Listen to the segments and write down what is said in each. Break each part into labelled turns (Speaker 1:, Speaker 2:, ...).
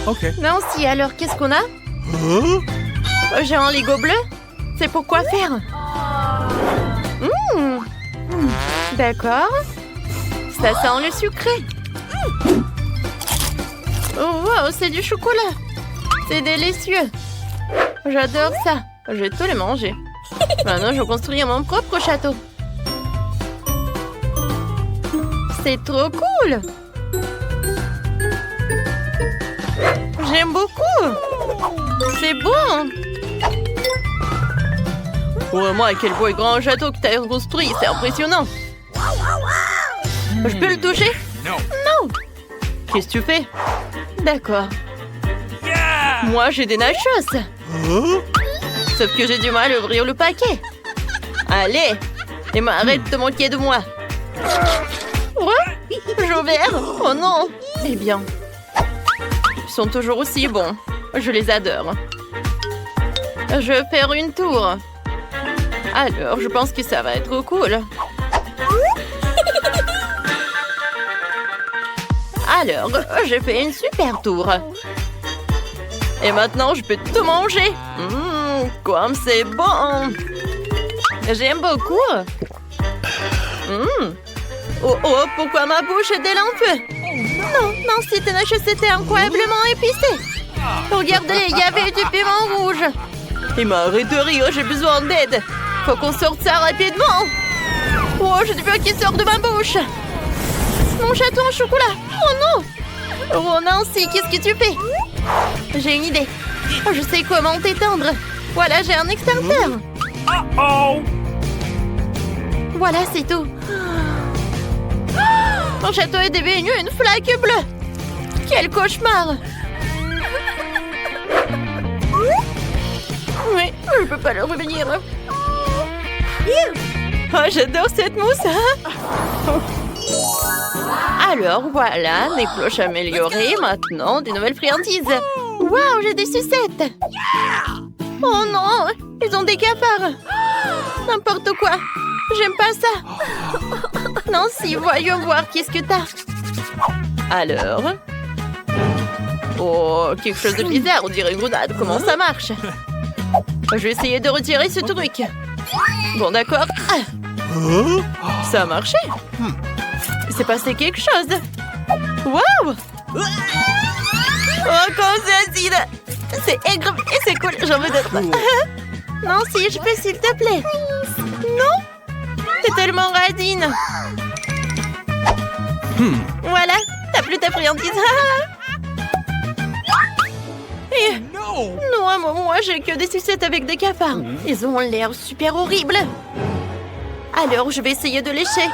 Speaker 1: Ok.
Speaker 2: Nancy, alors qu'est-ce qu'on a? J'ai un Lego bleu. C'est pour quoi faire? D'accord. Ça sent le sucré. Oh, wow, c'est du chocolat. C'est délicieux. J'adore ça. Je vais tout le manger. Maintenant, je vais construire mon propre château. C'est trop cool. J'aime beaucoup. C'est bon. Vraiment, quel beau et grand château que tu as construit. C'est impressionnant. Je peux le toucher?
Speaker 1: Non.
Speaker 2: Non. Qu'est-ce que tu fais? D'accord. Moi, j'ai des nachos. Sauf que j'ai du mal à ouvrir le paquet. Allez, Emma, arrête de moquer de moi. Ouais, j'ai ouvert. Oh non. Eh bien, ils sont toujours aussi bons. Je les adore. Je vais faire une tour. Alors, je pense que ça va être cool. Alors, j'ai fait une super tour. Et maintenant, je peux tout manger. Comme c'est bon. J'aime beaucoup. Oh, oh, pourquoi ma bouche est délampée? Non, non, c'était une chose, c'était incroyablement épicé. Regardez, il y avait du piment rouge. Il m'a arrêté de rire, j'ai besoin d'aide. Faut qu'on sorte ça rapidement. Oh, j'ai du beurre qui sort de ma bouche. Mon château en chocolat. Oh non. Oh Nancy, qu'est-ce que tu fais? J'ai une idée. Oh, je sais comment t'étendre. Voilà, j'ai un extincteur. Voilà, c'est tout. Mon château est devenu une flaque bleue. Quel cauchemar. Oui, je peux pas le revenir. Oh, j'adore cette mousse. Alors, voilà, les cloches améliorées. Maintenant, des nouvelles friandises. Waouh, j'ai des sucettes. Oh non, ils ont des cafards. N'importe quoi. J'aime pas ça. Nancy, voyons voir qu'est-ce que t'as. Alors? Oh, quelque chose de bizarre, on dirait une grenade. Comment ça marche? Je vais essayer de retirer ce truc. Bon, d'accord. Ça a marché. Il s'est passé quelque chose. Waouh! Oh, comme c'est acide. C'est aigre et c'est cool. J'en veux d'autres. Nancy, je peux s'il te plaît? Non? T'es tellement radine. Voilà, t'as plus ta friandise. Non, moi j'ai que des sucettes avec des cafards. Ils ont l'air super horribles. Alors je vais essayer de lécher.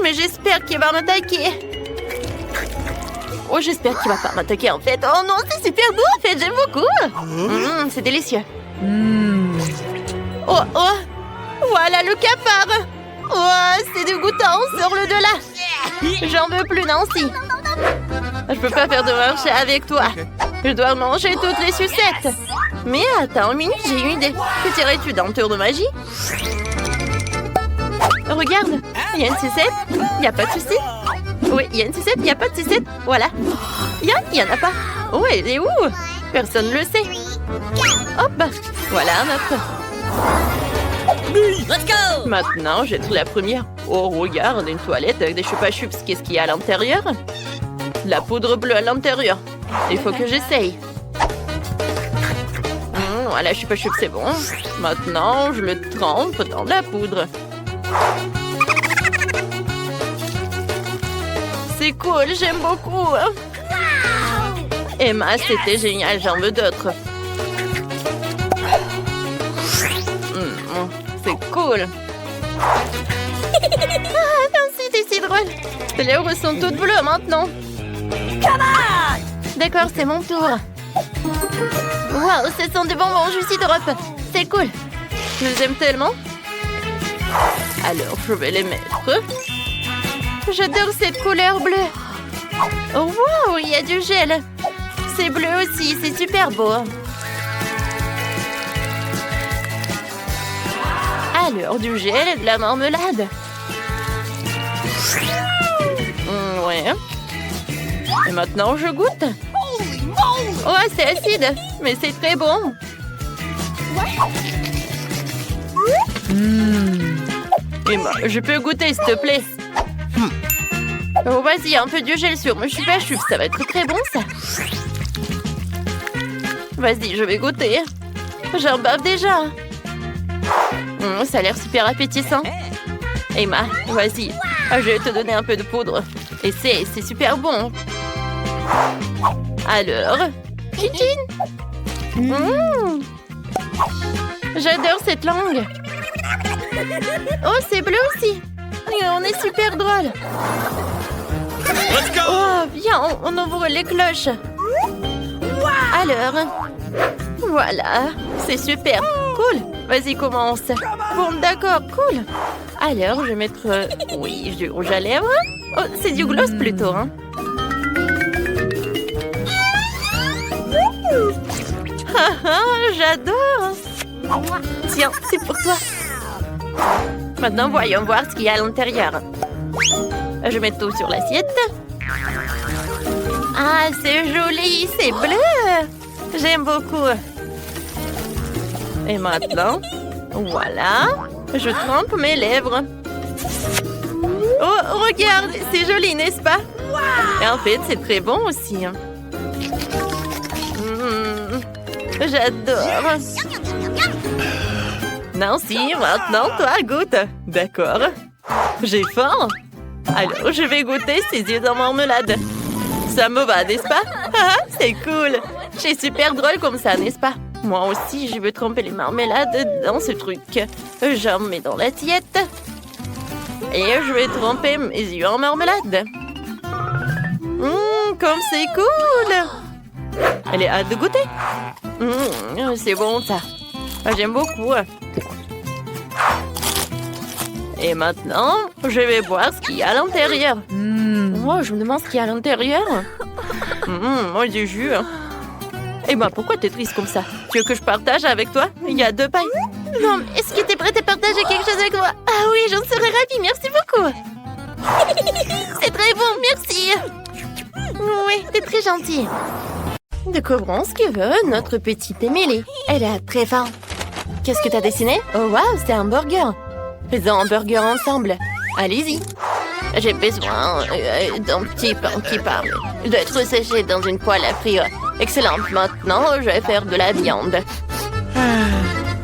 Speaker 2: Mais j'espère qu'il va m'attaquer. Oh, j'espère qu'il va pas m'attaquer en fait. Oh non, c'est super doux en fait, j'aime beaucoup. C'est délicieux. Oh, oh, voilà le cafard. Oh, c'est dégoûtant, sors-le de là. J'en veux plus, Nancy. Je peux pas faire de marché avec toi. Je dois manger toutes les sucettes. Mais attends une minute, j'ai une idée. Que dirais-tu d'un tour de magie? Regarde, il y a une sucette, il n'y a pas de souci. Oui, il y a une sucette, il n'y a pas de sucette. Voilà. Il y en a pas. Oh, elle est où? Personne ne le sait. Hop, voilà un autre.
Speaker 3: Let's go!
Speaker 2: Maintenant, j'ai trouvé la première. Oh, regarde, une toilette avec des chupa-chups. Qu'est-ce qu'il y a à l'intérieur? La poudre bleue à l'intérieur. Il faut que j'essaye. Voilà, chupa-chups, c'est bon. Maintenant, je le trempe dans de la poudre. C'est cool, j'aime beaucoup. Emma, c'était génial, j'en veux d'autres. C'est cool. Ah, Nancy, c'est si drôle. Les lèvres sont toutes bleues maintenant. D'accord, c'est mon tour. Waouh, ce sont des bonbons Juicy Drop. C'est cool. Je les aime tellement. Alors, je vais les mettre. J'adore cette couleur bleue. Oh, wow, il y a du gel. C'est bleu aussi, c'est super beau. Alors, du gel et de la marmelade. Ouais. Et maintenant, je goûte. Oh, c'est acide, mais c'est très bon. Emma, je peux goûter, s'il te plaît? Oh, vas-y, un peu de gel sur mes cheveux à cheveux. Ça va être très bon, ça. Vas-y, je vais goûter. J'en bave déjà. Ça a l'air super appétissant. Emma, vas-y. Je vais te donner un peu de poudre. Et c'est super bon. Alors, Chichine. J'adore cette langue. Oh, c'est bleu aussi. On est super drôle. Oh, viens, on ouvre les cloches. Alors, voilà, c'est super. Cool. Vas-y, commence. Bon, d'accord, cool. Alors, je vais mettre, oui, du rouge à lèvres. Oh, c'est du gloss plutôt, hein. J'adore. Tiens, c'est pour toi. Maintenant, voyons voir ce qu'il y a à l'intérieur. Je mets tout sur l'assiette. Ah, c'est joli, c'est bleu. J'aime beaucoup. Et maintenant, voilà, je trempe mes lèvres. Oh, regarde, c'est joli, n'est-ce pas? Et en fait, c'est très bon aussi. J'adore. Nancy, maintenant, toi, goûte. D'accord. J'ai faim. Alors, je vais goûter ces yeux en marmelade. Ça me va, n'est-ce pas? C'est cool. C'est super drôle comme ça, n'est-ce pas? Moi aussi, je veux tremper les marmelades dans ce truc. J'en mets dans l'assiette. Et je vais tremper mes yeux en marmelade. Comme c'est cool. Elle est hâte de goûter. C'est bon, ça. J'aime beaucoup. Et maintenant, je vais voir ce qu'il y a à l'intérieur. Oh, je me demande ce qu'il y a à l'intérieur. Moi, du jus. Eh ben, pourquoi t'es triste comme ça? Tu veux que je partage avec toi? Il y a 2 pailles. Non, est-ce que t'es prête à partager quelque chose avec moi? Ah oui, j'en serais ravie, merci beaucoup. C'est très bon, merci. Oui, t'es très gentille. Découvrons ce que veut notre petite Émilie. Elle a très faim. Qu'est-ce que t'as dessiné? Oh waouh, c'est un burger. Faisons un burger ensemble. Allez-y. J'ai besoin d'un petit pain qui parle. Il doit être séché dans une poêle à frire. Excellent. Maintenant, je vais faire de la viande.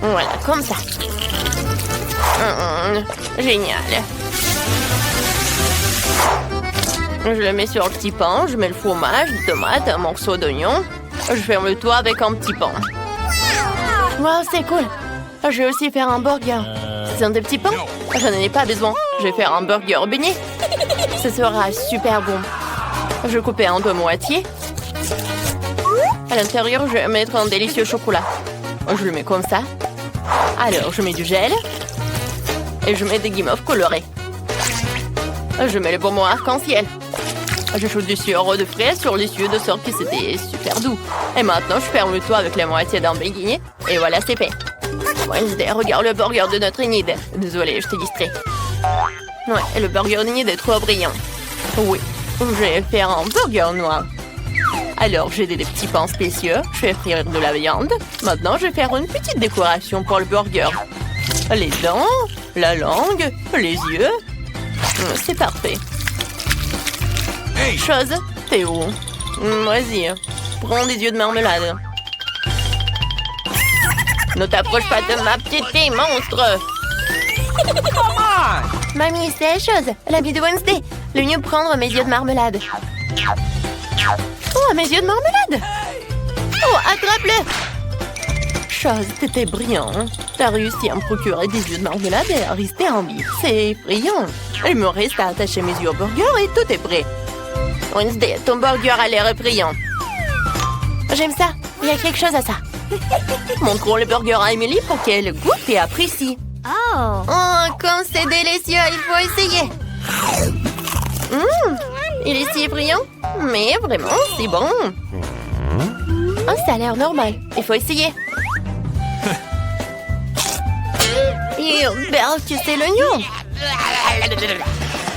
Speaker 2: Voilà, comme ça. Génial. Je le mets sur le petit pain. Je mets le fromage, des tomates, un morceau d'oignon. Je ferme le toit avec un petit pain. Wow, c'est cool. Je vais aussi faire un burger. C'est un des petits pains? Je n'en ai pas besoin. Je vais faire un burger beignet. Ce sera super bon. Je vais couper en 2 moitiés. À l'intérieur, je vais mettre un délicieux chocolat. Je le mets comme ça. Alors, je mets du gel. Et je mets des guimauves colorées. Je mets le bonbon arc-en-ciel. Je joue du sirop de fraises sur les yeux de sorte que c'était super doux. Et maintenant, je ferme le toit avec la moitié d'un beignet. Et voilà, c'est fait. Wednesday, regarde le burger de notre Enid. Désolée, je t'ai distrait. Ouais, le burger Enid est trop brillant. Oui, je vais faire un burger noir. Alors, j'ai des petits pains spéciaux. Je vais frire de la viande. Maintenant, je vais faire une petite décoration pour le burger. Les dents, la langue, les yeux. C'est parfait. Chose, t'es où? Vas-y, prends des yeux de marmelade. Ne t'approche pas de ma petite fille, monstre! Mamie, c'est la chose. L'habit de Wednesday. Le mieux prendre mes yeux de marmelade. Oh, mes yeux de marmelade! Oh, attrape-le! Chose, t'étais brillant. T'as réussi à me procurer des yeux de marmelade et à rester en vie. C'est brillant. Il me reste à attacher mes yeux au burger et tout est prêt. Wednesday, ton burger a l'air brillant. J'aime ça. Il y a quelque chose à ça. Montrons le burger à Emily pour qu'elle goûte et apprécie. Oh, comme c'est délicieux, il faut essayer. Il est si brillant, mais vraiment, c'est bon. Oh, ça a l'air normal. Il faut essayer. Et tu sais l'oignon.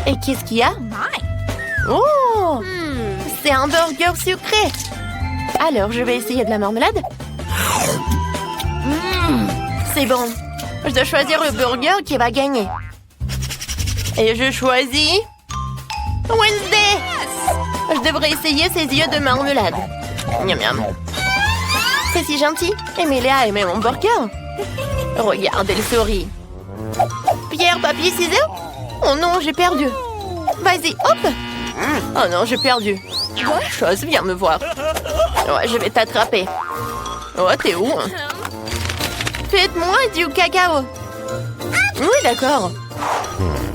Speaker 2: Et qu'est-ce qu'il y a? Oh, c'est un burger sucré. Alors, je vais essayer de la marmelade. C'est bon. Je dois choisir le burger qui va gagner. Et je choisis... Wednesday! Je devrais essayer ses yeux de marmelade. Miam miam. C'est si gentil. Emilia a aimé mon burger. Regarde, elle sourit. Pierre, papier, ciseaux? Oh non, j'ai perdu. Vas-y, hop. Oh non, j'ai perdu. Bonne chose, viens me voir. Ouais, je vais t'attraper. Oh, t'es où? Faites-moi du cacao. Oui, d'accord.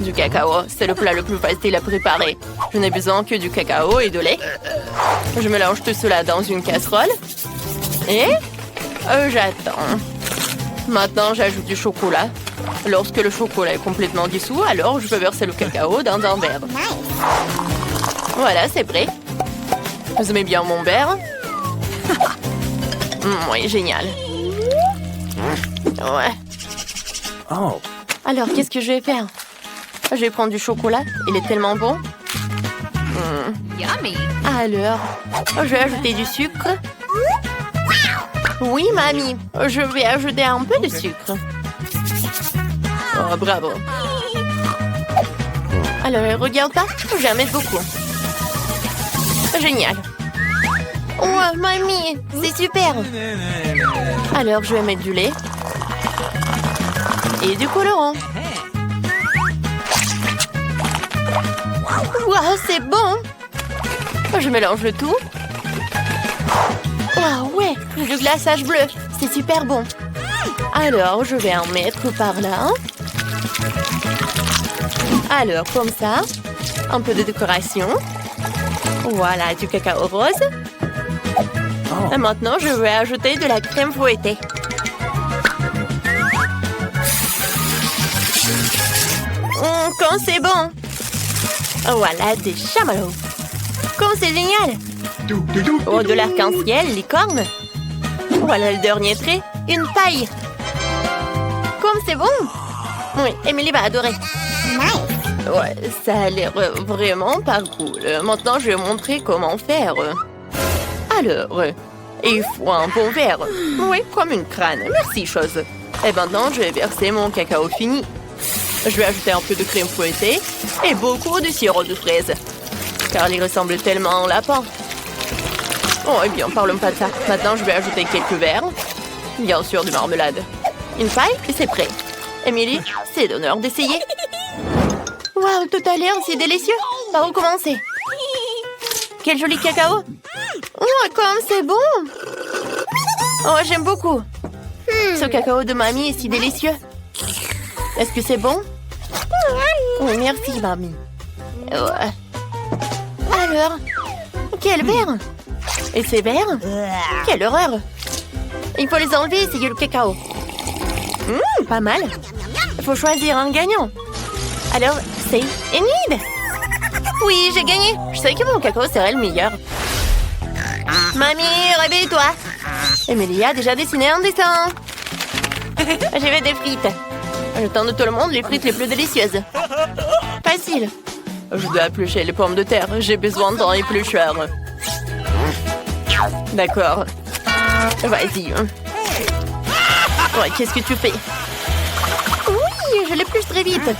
Speaker 2: Du cacao, c'est le plat le plus facile à préparer. Je n'ai besoin que du cacao et de lait. Je mélange tout cela dans une casserole. Et j'attends. Maintenant, j'ajoute du chocolat. Lorsque le chocolat est complètement dissous, alors je peux verser le cacao dans un verre. Voilà, c'est prêt. Vous aimez bien mon verre? Oui, génial. Ouais.
Speaker 1: Oh.
Speaker 2: Alors, qu'est-ce que je vais faire? Je vais prendre du chocolat. Il est tellement bon.
Speaker 3: Yummy.
Speaker 2: Alors, je vais ajouter du sucre. Oui, mamie. Je vais ajouter un peu de sucre. Oh, bravo. Alors, regarde pas. Je vais en mettre beaucoup. Génial. Oh, mamie, c'est super. Alors, je vais mettre du lait. Et du colorant. Waouh, c'est bon. Je mélange le tout. Waouh, ouais, du glaçage bleu. C'est super bon. Alors, je vais en mettre par là. Alors, comme ça. Un peu de décoration. Voilà, du cacao rose. Et maintenant, je vais ajouter de la crème fouettée. Quand c'est bon. Voilà, des chamallows. Comme c'est génial. Oh, de l'arc-en-ciel, licorne. Voilà le dernier trait, une paille. Comme c'est bon. Oui, Emily va adorer. Ouais, ça a l'air vraiment pas cool. Maintenant, je vais montrer comment faire. Alors, il faut un bon verre. Oui, comme une crâne. Merci, chose. Et maintenant, je vais verser mon cacao fini. Je vais ajouter un peu de crème fouettée et beaucoup de sirop de fraise. Car il ressemble tellement à un lapin. Oh, eh bien, parlons pas de ça. Maintenant, je vais ajouter quelques verres. Bien sûr, de marmelade. Une paille et c'est prêt. Emily, c'est d'honneur d'essayer. Waouh, tout à l'heure, c'est délicieux. Par où commencer? Quel joli cacao. Oh, comme c'est bon. Oh, j'aime beaucoup. Ce cacao de mamie est si délicieux. Est-ce que c'est bon? Oui, merci, mamie. Ouais. Alors, quel verre? Et ces verres? Quelle horreur! Il faut les enlever et essayer le cacao. Pas mal. Il faut choisir un gagnant. Alors, c'est Enid. Oui, j'ai gagné. Je savais que mon cacao serait le meilleur. Mamie, réveille-toi. Emilia a déjà dessiné un dessin. Je vais des frites. Je tends de tout le monde les frites les plus délicieuses. Facile. Je dois éplucher les pommes de terre. J'ai besoin d'un éplucheur. D'accord. Vas-y. Ouais, qu'est-ce que tu fais? Oui, je l'épluche très vite.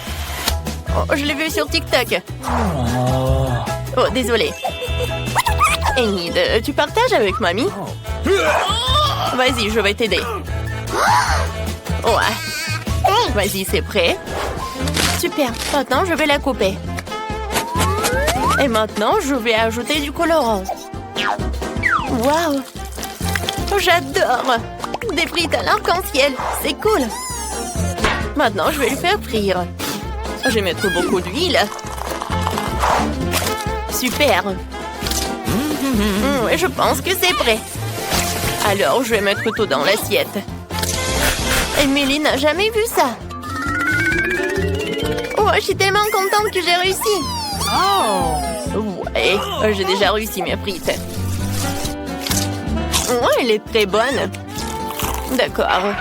Speaker 2: Oh, je l'ai vu sur TikTok. Oh, désolé. Enid, tu partages avec mamie? Vas-y, je vais t'aider. Ouais. Vas-y, c'est prêt. Super. Maintenant, je vais la couper. Et maintenant, je vais ajouter du colorant. Waouh! J'adore! Des frites à l'arc-en-ciel. C'est cool. Maintenant, je vais le faire frire. Je vais mettre beaucoup d'huile. Super. Je pense que c'est prêt. Alors, je vais mettre tout dans l'assiette. Emily n'a jamais vu ça. Oh, je suis tellement contente que j'ai réussi. Oh! Ouais, j'ai déjà réussi mes frites. Ouais, elle est très bonne. D'accord.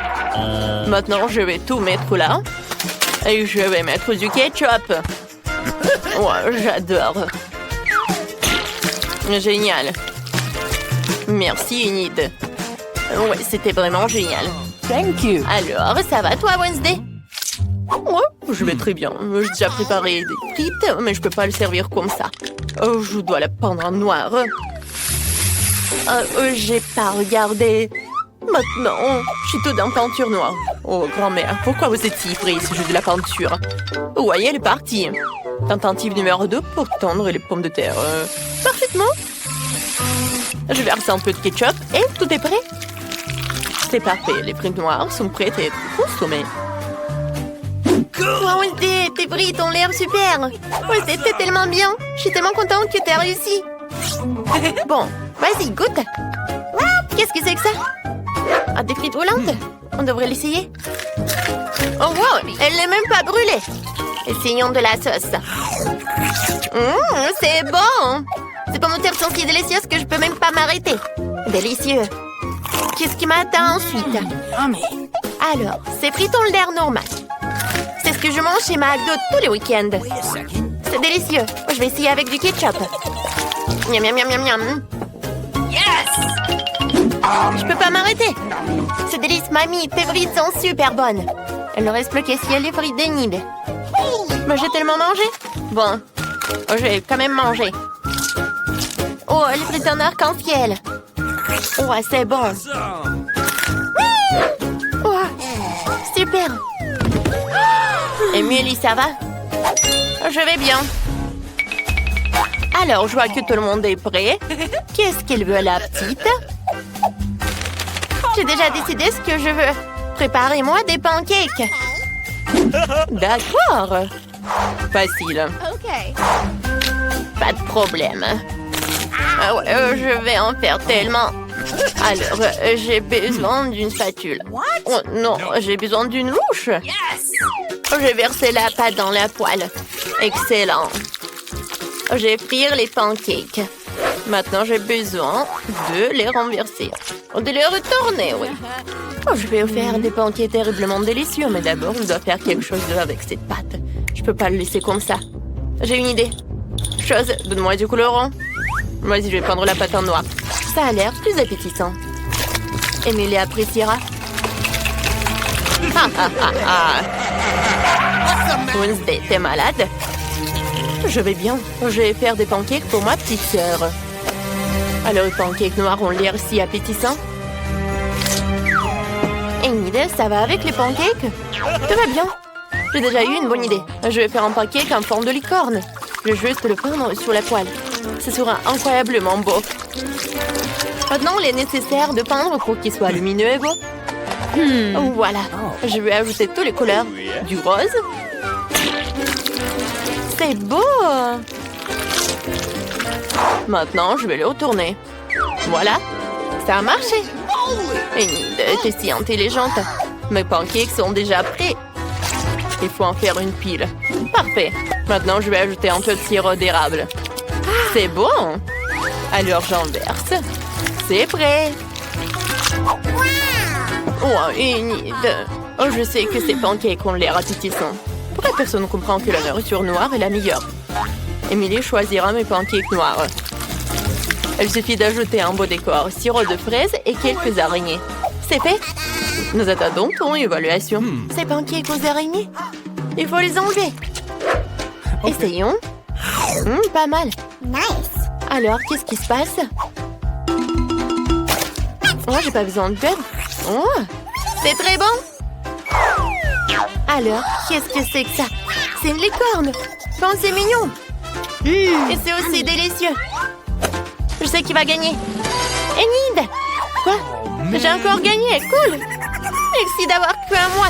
Speaker 2: Maintenant, je vais tout mettre là. Et je vais mettre du ketchup. Ouais, j'adore. Génial. Merci, Enid. Ouais, c'était vraiment génial.
Speaker 1: Thank you.
Speaker 2: Alors, ça va toi, Wednesday? Ouais, je vais très bien. J'ai déjà préparé des frites, mais je peux pas le servir comme ça. Oh, je dois la peindre en noir. J'ai pas regardé. Maintenant, je suis tout en peinture noire. Oh, grand-mère, pourquoi vous êtes si frée si je veux de la peinture? Ouais, elle est partie. Tentative numéro 2 pour tendre les pommes de terre. Parfaitement. Je verse un peu de ketchup et tout est prêt. C'est parfait, les frites noires sont prêtes à être consommées. Wow, Wednesday, tes frites ont l'air super. Ouais, c'était tellement bien. Je suis tellement contente que tu as réussi. Bon, vas-y, goûte. Qu'est-ce que c'est que ça? Ah, des frites roulantes? On devrait l'essayer. Oh wow, elle n'est même pas brûlée. Essayons de la sauce. C'est bon. Ces pommes de terre sont si délicieuses que je peux même pas m'arrêter. Délicieux. Qu'est-ce qui m'attend ensuite? Alors, ces frites ont l'air normal. C'est ce que je mange chez McDo tous les week-ends. C'est délicieux. Je vais essayer avec du ketchup. Miam, miam, miam, miam, miam. Je peux pas m'arrêter. C'est délice, mamie. Tes frites sont super bonnes. Il ne reste plus qu'à essayer les frites d'Enid. Mais j'ai tellement mangé. Bon, j'ai quand même mangé. Oh, les frites en arc-en-ciel. Oh, c'est bon. Oh, super. Emily, ça va? Je vais bien. Alors, je vois que tout le monde est prêt. Qu'est-ce qu'elle veut, la petite? J'ai déjà décidé ce que je veux. Préparez-moi des pancakes. D'accord. Facile. Pas de problème. Ah ouais, je vais en faire tellement. Alors, j'ai besoin d'une spatule. Oh non, j'ai besoin d'une louche. J'ai versé la pâte dans la poêle. Excellent. J'ai frire les pancakes. Maintenant, j'ai besoin de les renverser. De les retourner, oui. Oh, je vais faire des pancakes terriblement délicieux, mais d'abord, je dois faire quelque chose avec cette pâte. Je peux pas le laisser comme ça. J'ai une idée. Donne-moi du colorant. Vas-y, je vais prendre la pâte en noir. Ça a l'air plus appétissant. Emily appréciera. Wednesday, t'es malade? Je vais bien. Je vais faire des pancakes pour ma petite sœur. Alors, les pancakes noirs ont l'air si appétissants. Enid, ça va avec les pancakes? Tout va bien. J'ai déjà eu une bonne idée. Je vais faire un pancake en forme de licorne. Je vais juste le peindre sur la poêle. Ce sera incroyablement beau. Maintenant, il est nécessaire de peindre pour qu'il soit lumineux et beau. Voilà. Je vais ajouter toutes les couleurs. Du rose. C'est beau. Maintenant, je vais le retourner. Voilà. Ça a marché. Enid, t'es si intelligente. Mes pancakes sont déjà prêts. Il faut en faire une pile. Parfait. Maintenant, je vais ajouter un peu de sirop d'érable. C'est bon. Alors, j'en verse. C'est prêt. Oh, Enid. Oh, je sais que ces pancakes ont l'air appétissants. Pourquoi personne ne comprend que la nourriture noire est la meilleure? Emily choisira mes pancakes noirs. Il suffit d'ajouter un beau décor, sirop de fraises et quelques araignées. C'est fait. Nous attendons ton évaluation. Ces pancakes aux araignées, il faut les enlever. Essayons. Pas mal. Alors, qu'est-ce qui se passe? Oh, j'ai pas besoin de beurre. Oh, c'est très bon. Alors, qu'est-ce que c'est que ça? C'est une licorne. Bon, c'est mignon. Et c'est aussi délicieux. Je sais qui va gagner. Enid! Quoi? J'ai encore gagné. Cool. Merci d'avoir cru à moi.